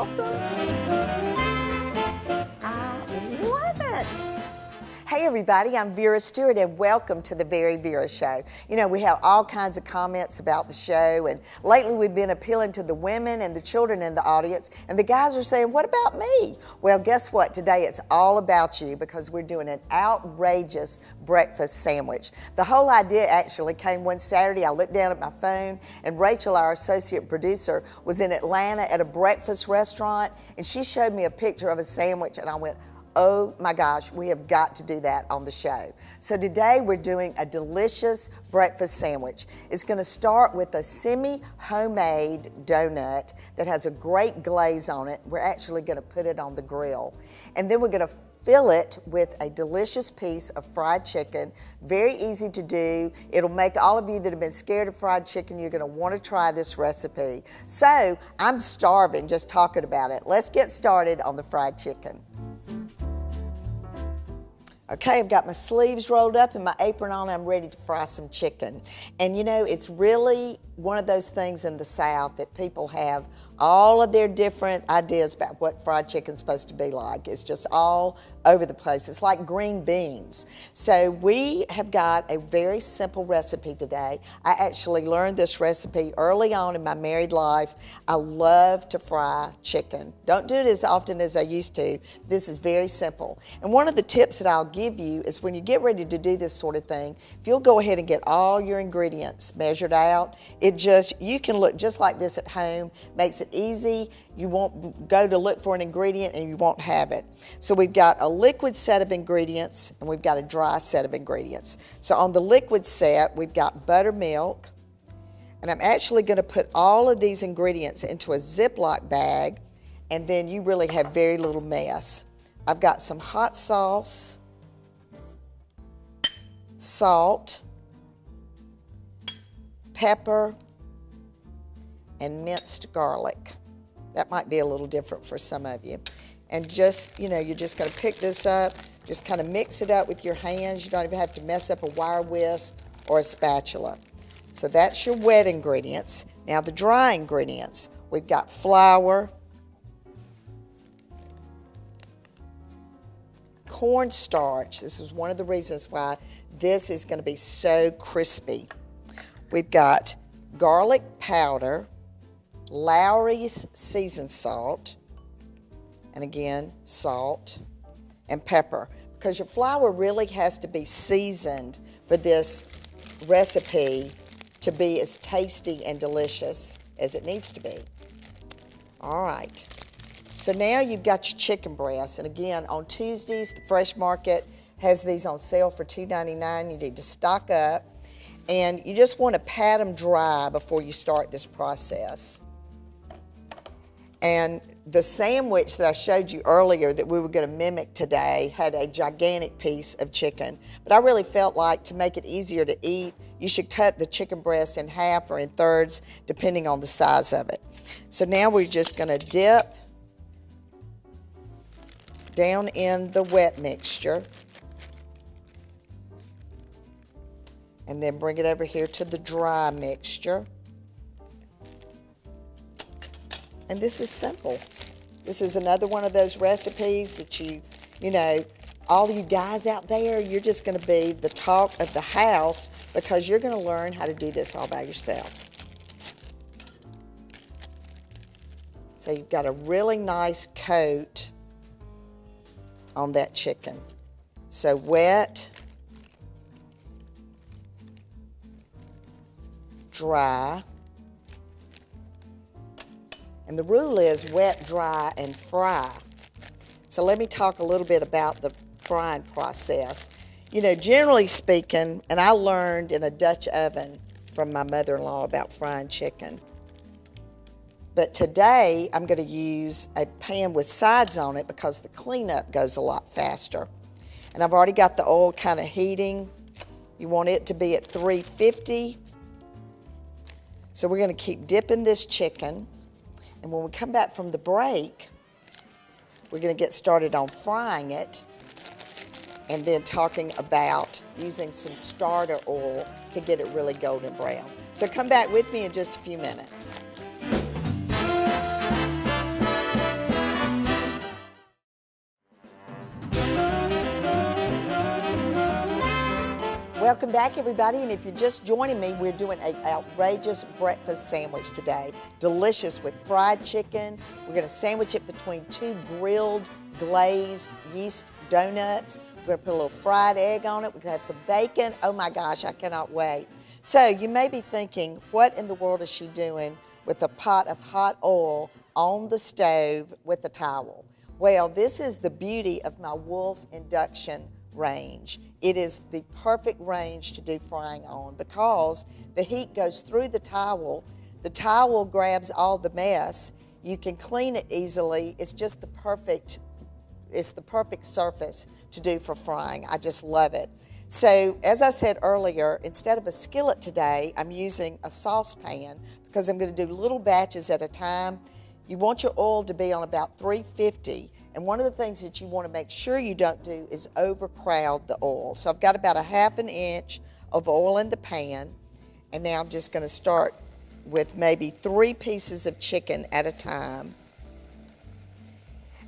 awesome? I love it. Hey everybody, I'm Vera Stewart and welcome to the VeryVera Show. You know, we have all kinds of comments about the show, and lately we've been appealing to the women and the children in the audience, and the guys are saying, what about me? Well, guess what? Today it's all about you because we're doing an outrageous breakfast sandwich. The whole idea actually came one Saturday. I looked down at my phone and Rachel, our associate producer, was in Atlanta at a breakfast restaurant, and she showed me a picture of a sandwich, and I went, oh my gosh, we have got to do that on the show. So today we're doing a delicious breakfast sandwich. It's going to start with a semi-homemade donut that has a great glaze on it. We're actually going to put it on the grill. And then we're going to fill it with a delicious piece of fried chicken. Very easy to do. It'll make all of you that have been scared of fried chicken, you're going to want to try this recipe. So I'm starving just talking about it. Let's get started on the fried chicken. Okay, I've got my sleeves rolled up and my apron on. I'm ready to fry some chicken. And you know, it's really one of those things in the South that people have all of their different ideas about what fried chicken's supposed to be like. It's just all over the place. It's like green beans. So we have got a very simple recipe today. I actually learned this recipe early on in my married life. I love to fry chicken. Don't do it as often as I used to. This is very simple. And one of the tips that I'll give you is when you get ready to do this sort of thing, if you'll go ahead and get all your ingredients measured out, you can look just like this at home. Makes it easy. You won't go to look for an ingredient and you won't have it. So we've got a liquid set of ingredients and we've got a dry set of ingredients. So on the liquid set, we've got buttermilk, and I'm actually going to put all of these ingredients into a Ziploc bag, and then you really have very little mess. I've got some hot sauce, salt, pepper, and minced garlic. That might be a little different for some of you. And just, you know, you're just going to pick this up, just kind of mix it up with your hands. You don't even have to mess up a wire whisk or a spatula. So that's your wet ingredients. Now the dry ingredients, we've got flour, cornstarch. This is one of the reasons why this is going to be so crispy. We've got garlic powder, Lowry's seasoned salt, and again, salt and pepper, because your flour really has to be seasoned for this recipe to be as tasty and delicious as it needs to be. All right, so now you've got your chicken breasts, and again, on Tuesdays, the Fresh Market has these on sale for $2.99. You need to stock up, and you just want to pat them dry before you start this process. And the sandwich that I showed you earlier that we were going to mimic today had a gigantic piece of chicken. But I really felt like to make it easier to eat, you should cut the chicken breast in half or in thirds, depending on the size of it. So now we're just going to dip down in the wet mixture. And then bring it over here to the dry mixture. And this is simple. This is another one of those recipes that you know, all you guys out there, you're just going to be the talk of the house because you're going to learn how to do this all by yourself. So you've got a really nice coat on that chicken. So wet, dry. And the rule is wet, dry, and fry. So let me talk a little bit about the frying process. You know, generally speaking, and I learned in a Dutch oven from my mother-in-law about frying chicken. But today, I'm going to use a pan with sides on it because the cleanup goes a lot faster. And I've already got the oil kind of heating. You want it to be at 350. So we're going to keep dipping this chicken. And when we come back from the break, we're going to get started on frying it and then talking about using some starter oil to get it really golden brown. So come back with me in just a few minutes. Welcome back, everybody, and if you're just joining me, we're doing an outrageous breakfast sandwich today. Delicious with fried chicken. We're going to sandwich it between 2 grilled, glazed yeast donuts. We're going to put a little fried egg on it. We're going to have some bacon. Oh my gosh, I cannot wait. So you may be thinking, what in the world is she doing with a pot of hot oil on the stove with a towel? Well, this is the beauty of my Wolf induction range. It is the perfect range to do frying on because the heat goes through the towel grabs all the mess, you can clean it easily. It's just the perfect surface to do for frying. I just love it. So as I said earlier, instead of a skillet today, I'm using a saucepan because I'm going to do little batches at a time. You want your oil to be on about 350. And one of the things that you want to make sure you don't do is overcrowd the oil. So I've got about a 1/2 inch of oil in the pan. And now I'm just going to start with maybe 3 pieces of chicken at a time.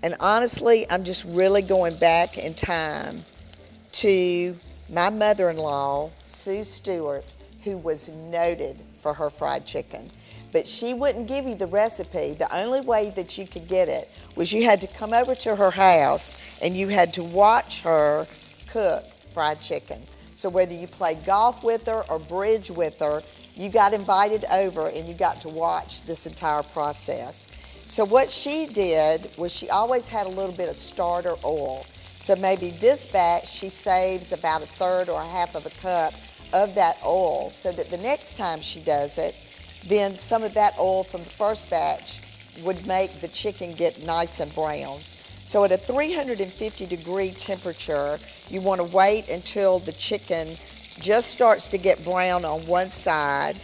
And honestly, I'm just really going back in time to my mother-in-law, Sue Stewart, who was noted for her fried chicken. But she wouldn't give you the recipe. The only way that you could get it was you had to come over to her house and you had to watch her cook fried chicken. So whether you played golf with her or bridge with her, you got invited over and you got to watch this entire process. So what she did was she always had a little bit of starter oil. So maybe this batch she saves about 1/3 or 1/2 of a cup of that oil so that the next time she does it, then some of that oil from the first batch would make the chicken get nice and brown. So at a 350-degree temperature, you want to wait until the chicken just starts to get brown on one side.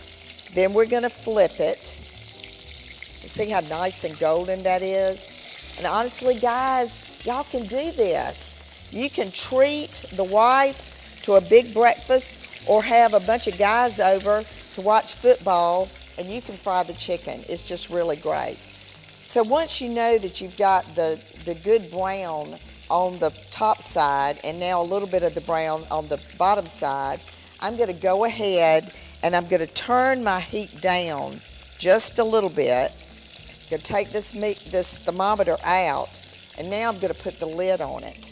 Then we're going to flip it. See how nice and golden that is? And honestly, guys, y'all can do this. You can treat the wife to a big breakfast or have a bunch of guys over to watch football and you can fry the chicken. It's just really great. So once you know that you've got the good brown on the top side and now a little bit of the brown on the bottom side, I'm going to go ahead and I'm going to turn my heat down just a little bit. I'm going to take this thermometer out and now I'm going to put the lid on it.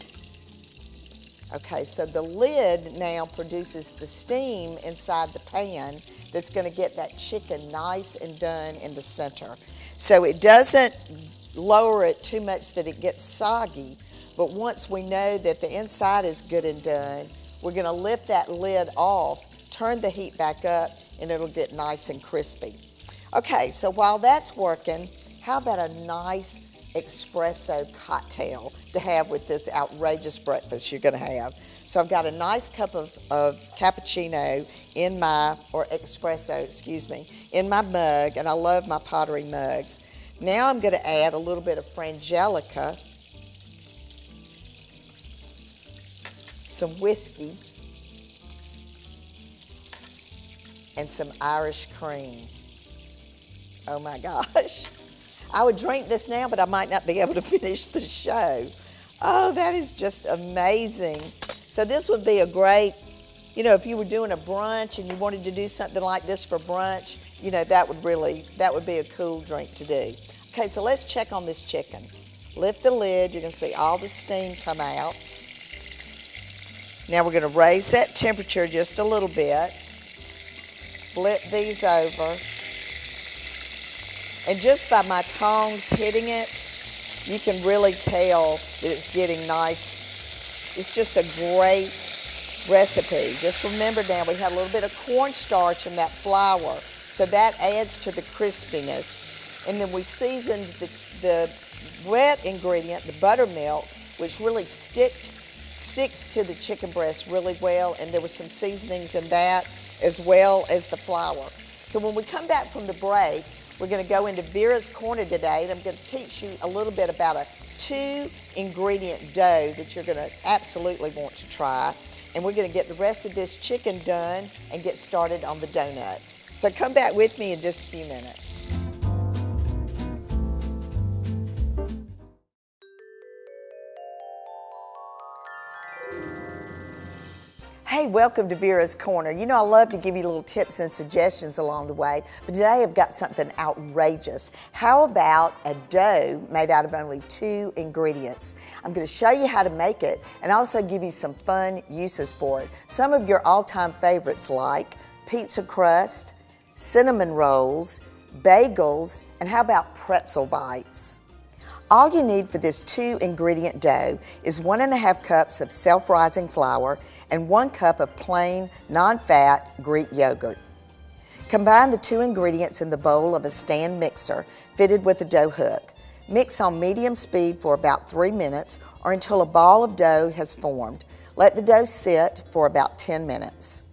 Okay, so the lid now produces the steam inside the pan that's going to get that chicken nice and done in the center. So it doesn't lower it too much that it gets soggy, but once we know that the inside is good and done, we're going to lift that lid off, turn the heat back up, and it'll get nice and crispy. Okay, so while that's working, how about a nice espresso cocktail to have with this outrageous breakfast you're going to have? So I've got a nice cup of cappuccino in my, or espresso, excuse me, in my mug, and I love my pottery mugs. Now I'm going to add a little bit of frangelica, some whiskey, and some Irish cream. Oh my gosh. I would drink this now, but I might not be able to finish the show. Oh, that is just amazing. So this would be a great, if you were doing a brunch and you wanted to do something like this for brunch, that would be a cool drink to do. Okay, so let's check on this chicken. Lift the lid, you're gonna see all the steam come out. Now we're gonna raise that temperature just a little bit. Flip these over. And just by my tongs hitting it, you can really tell that it's getting nice. It's just a great recipe. Just remember now, we had a little bit of cornstarch in that flour, so that adds to the crispiness. And then we seasoned the wet ingredient, the buttermilk, which really sticks to the chicken breast really well, and there was some seasonings in that as well as the flour. So when we come back from the break, we're going to go into Vera's Corner today, and I'm going to teach you a little bit about a 2-ingredient dough that you're going to absolutely want to try. And we're going to get the rest of this chicken done and get started on the donuts. So come back with me in just a few minutes. Hey, welcome to Vera's Corner. You know I love to give you little tips and suggestions along the way, but today I've got something outrageous. How about a dough made out of only 2 ingredients? I'm going to show you how to make it and also give you some fun uses for it. Some of your all-time favorites like pizza crust, cinnamon rolls, bagels, and how about pretzel bites? All you need for this 2-ingredient dough is 1½ cups of self-rising flour and 1 cup of plain, non-fat Greek yogurt. Combine the 2 ingredients in the bowl of a stand mixer fitted with a dough hook. Mix on medium speed for about 3 minutes or until a ball of dough has formed. Let the dough sit for about 10 minutes.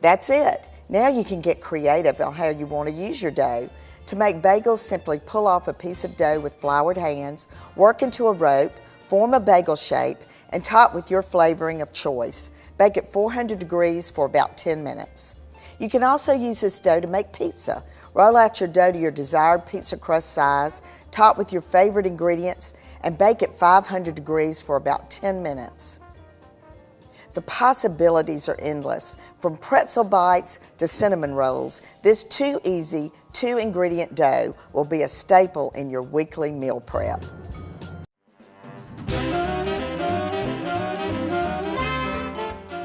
That's it. Now you can get creative on how you want to use your dough. To make bagels, simply pull off a piece of dough with floured hands, work into a rope, form a bagel shape, and top with your flavoring of choice. Bake at 400 degrees for about 10 minutes. You can also use this dough to make pizza. Roll out your dough to your desired pizza crust size, top with your favorite ingredients, and bake at 500 degrees for about 10 minutes. The possibilities are endless. From pretzel bites to cinnamon rolls, this too easy 2-ingredient dough will be a staple in your weekly meal prep.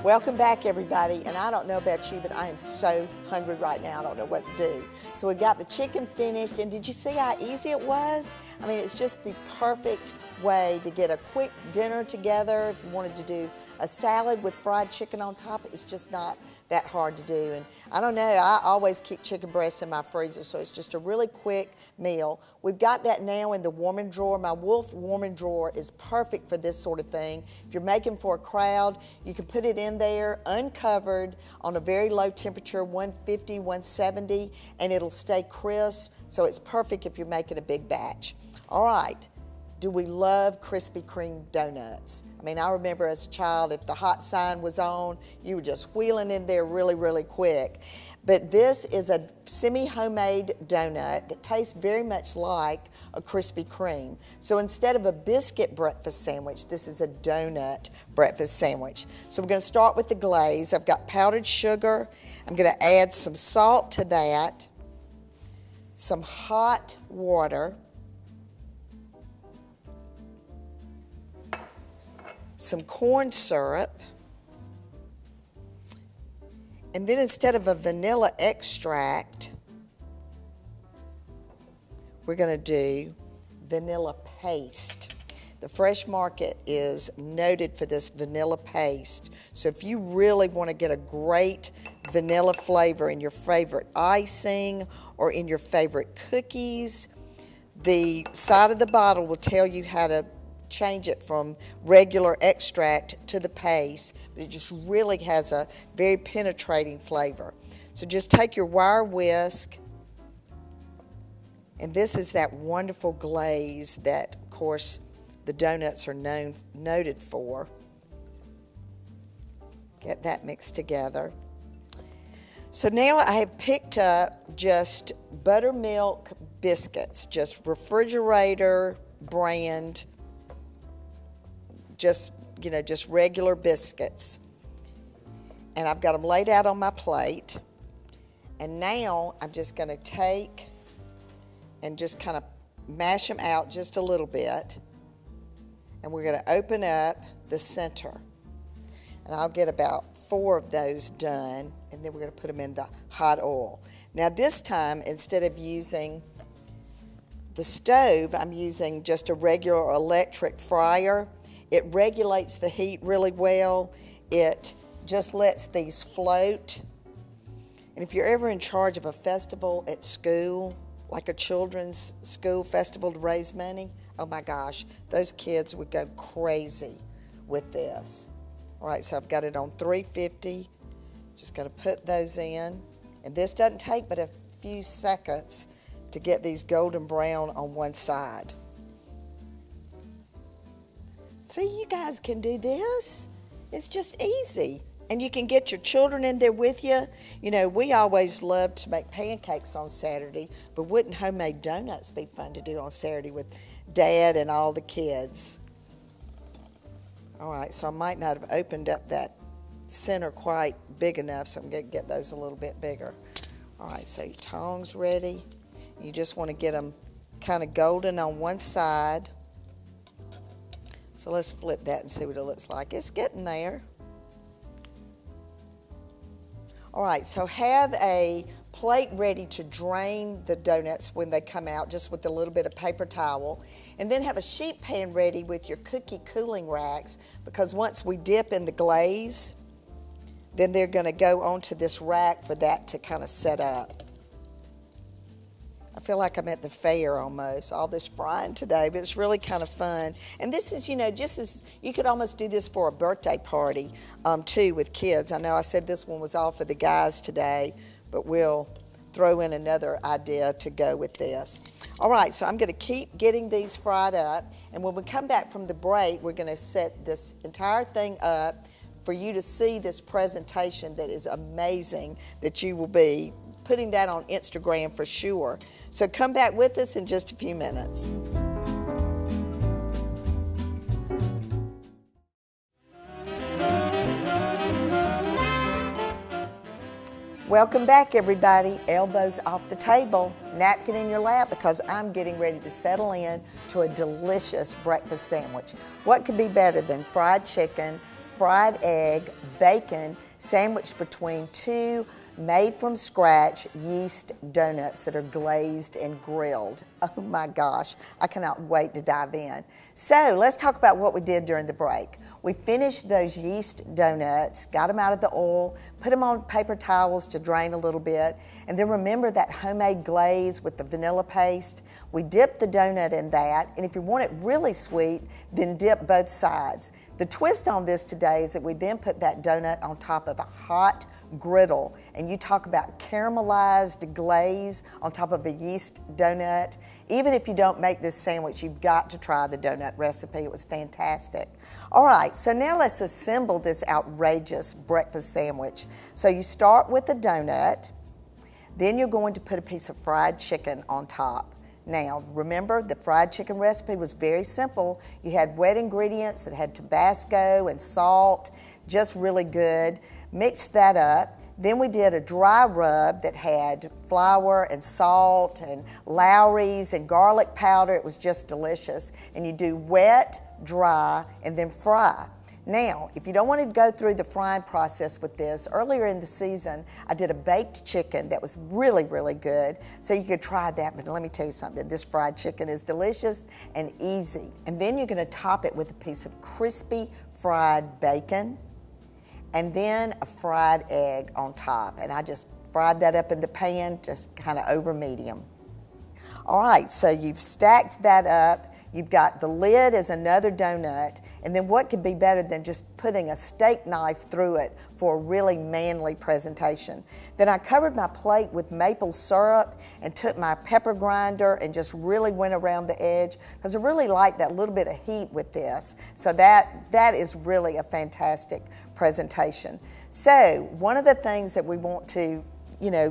Welcome back, everybody, and I don't know about you, but I am so hungry right now. I don't know what to do. So we got the chicken finished, and did you see how easy it was? I mean, it's just the perfect way to get a quick dinner together. If you wanted to do a salad with fried chicken on top, it's just not that hard to do. And I don't know, I always keep chicken breasts in my freezer, so it's just a really quick meal. We've got that now in the warming drawer. My Wolf warming drawer is perfect for this sort of thing. If you're making for a crowd, you can put it in there uncovered on a very low temperature, 150, 170, and it'll stay crisp, so it's perfect if you're making a big batch. All right. Do we love Krispy Kreme donuts? I mean, I remember as a child, if the hot sign was on, you were just wheeling in there really, really quick. But this is a semi-homemade donut that tastes very much like a Krispy Kreme. So instead of a biscuit breakfast sandwich, this is a donut breakfast sandwich. So we're going to start with the glaze. I've got powdered sugar. I'm going to add some salt to that, some hot water, some corn syrup, and then instead of a vanilla extract, we're going to do vanilla paste. The Fresh Market is noted for this vanilla paste. So if you really want to get a great vanilla flavor in your favorite icing or in your favorite cookies, the side of the bottle will tell you how to change it from regular extract to the paste, but it just really has a very penetrating flavor. So just take your wire whisk, and this is that wonderful glaze that, of course, the donuts are noted for. Get that mixed together. So now I have picked up just buttermilk biscuits, just refrigerator brand, just regular biscuits. And I've got them laid out on my plate. And now I'm just going to take and just kind of mash them out just a little bit. And we're going to open up the center. And I'll get about 4 of those done. And then we're going to put them in the hot oil. Now this time, instead of using the stove, I'm using just a regular electric fryer. It regulates the heat really well. It just lets these float. And if you're ever in charge of a festival at school, like a children's school festival to raise money, oh my gosh, those kids would go crazy with this. All right, so I've got it on 350. Just got to put those in. And this doesn't take but a few seconds to get these golden brown on one side. See, you guys can do this. It's just easy. And you can get your children in there with you. You know, we always love to make pancakes on Saturday, but wouldn't homemade donuts be fun to do on Saturday with Dad and all the kids? All right, so I might not have opened up that center quite big enough, so I'm going to get those a little bit bigger. All right, so your tongs ready. You just want to get them kind of golden on one side. So let's flip that and see what it looks like. It's getting there. All right, so have a plate ready to drain the donuts when they come out, just with a little bit of paper towel. And then have a sheet pan ready with your cookie cooling racks, because once we dip in the glaze, then they're going to go onto this rack for that to kind of set up. I feel like I'm at the fair almost, all this frying today, but it's really kind of fun. And this is, you know, just as, you could almost do this for a birthday party too with kids. I know I said this one was all for the guys today, but we'll throw in another idea to go with this. All right, so I'm going to keep getting these fried up, and when we come back from the break, we're going to set this entire thing up for you to see this presentation that is amazing, that you will be putting that on Instagram for sure. So come back with us in just a few minutes. Welcome back, everybody. Elbows off the table, napkin in your lap, because I'm getting ready to settle in to a delicious breakfast sandwich. What could be better than fried chicken, fried egg, bacon, sandwiched between two made from scratch yeast donuts that are glazed and grilled. Oh my gosh, I cannot wait to dive in. So let's talk about what we did during the break. We finished those yeast donuts, got them out of the oil, put them on paper towels to drain a little bit, and then remember that homemade glaze with the vanilla paste? We dipped the donut in that, and if you want it really sweet, then dip both sides. The twist on this today is that we then put that donut on top of a hot griddle, and you talk about caramelized glaze on top of a yeast donut. Even if you don't make this sandwich, you've got to try the donut recipe. It was fantastic. All right, so now let's assemble this outrageous breakfast sandwich. So you start with a donut, then you're going to put a piece of fried chicken on top. Now, remember, the fried chicken recipe was very simple. You had wet ingredients that had Tabasco and salt, just really good. Mixed that up. Then we did a dry rub that had flour and salt and Lowry's and garlic powder. It was just delicious. And you do wet, dry, and then fry. Now, if you don't want to go through the frying process with this, earlier in the season, I did a baked chicken that was really, really good. So you could try that, but let me tell you something. This fried chicken is delicious and easy. And then you're going to top it with a piece of crispy fried bacon and then a fried egg on top. And I just fried that up in the pan, just kind of over medium. All right, so you've stacked that up. You've got the lid as another donut, and then what could be better than just putting a steak knife through it for a really manly presentation. Then I covered my plate with maple syrup and took my pepper grinder and just really went around the edge, because I really like that little bit of heat with this. So that is really a fantastic presentation. So one of the things that we want to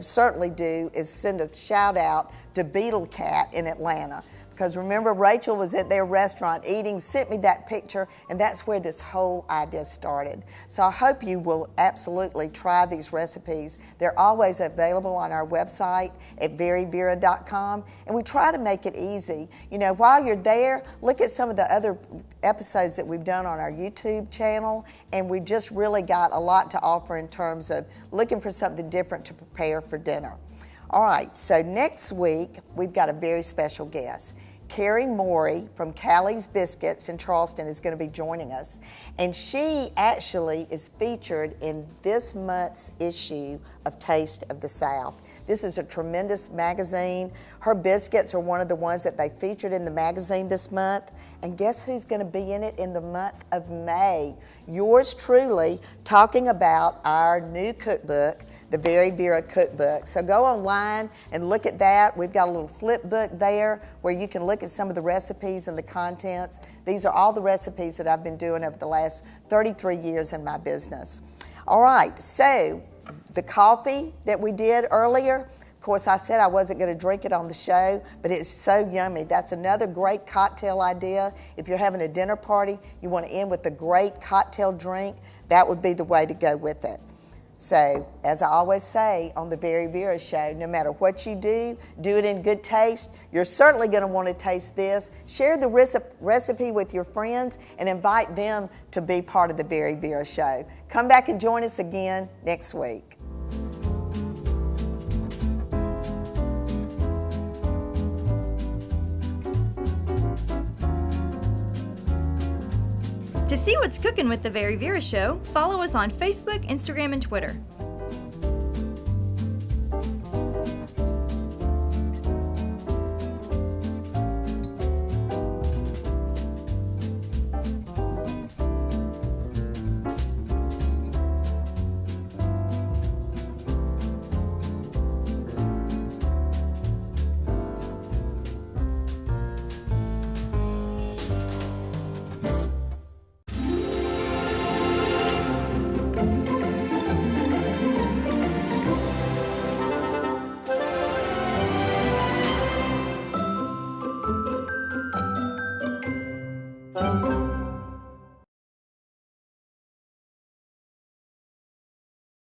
certainly do is send a shout out to Beetle Cat in Atlanta. Because remember, Rachel was at their restaurant eating, sent me that picture, and that's where this whole idea started. So I hope you will absolutely try these recipes. They're always available on our website at VeryVera.com, and we try to make it easy. While you're there, look at some of the other episodes that we've done on our YouTube channel, and we just really got a lot to offer in terms of looking for something different to prepare for dinner. All right, so next week, we've got a very special guest. Carrie Morey from Callie's Biscuits in Charleston is going to be joining us. And she actually is featured in this month's issue of Taste of the South. This is a tremendous magazine. Her biscuits are one of the ones that they featured in the magazine this month. And guess who's going to be in it in the month of May? Yours truly, talking about our new cookbook, the VeryVera cookbook. So go online and look at that. We've got a little flip book there where you can look at some of the recipes and the contents. These are all the recipes that I've been doing over the last 33 years in my business. All right, so the coffee that we did earlier, course, I said I wasn't going to drink it on the show, but it's so yummy. That's another great cocktail idea. If you're having a dinner party, you want to end with a great cocktail drink, that would be the way to go with it. So, as I always say on the Very Vera Show, no matter what you do it in good taste. You're certainly going to want to taste this. Share the recipe with your friends and invite them to be part of the Very Vera Show. Come back and join us again next week. To see what's cooking with the Very Vera Show, follow us on Facebook, Instagram, and Twitter.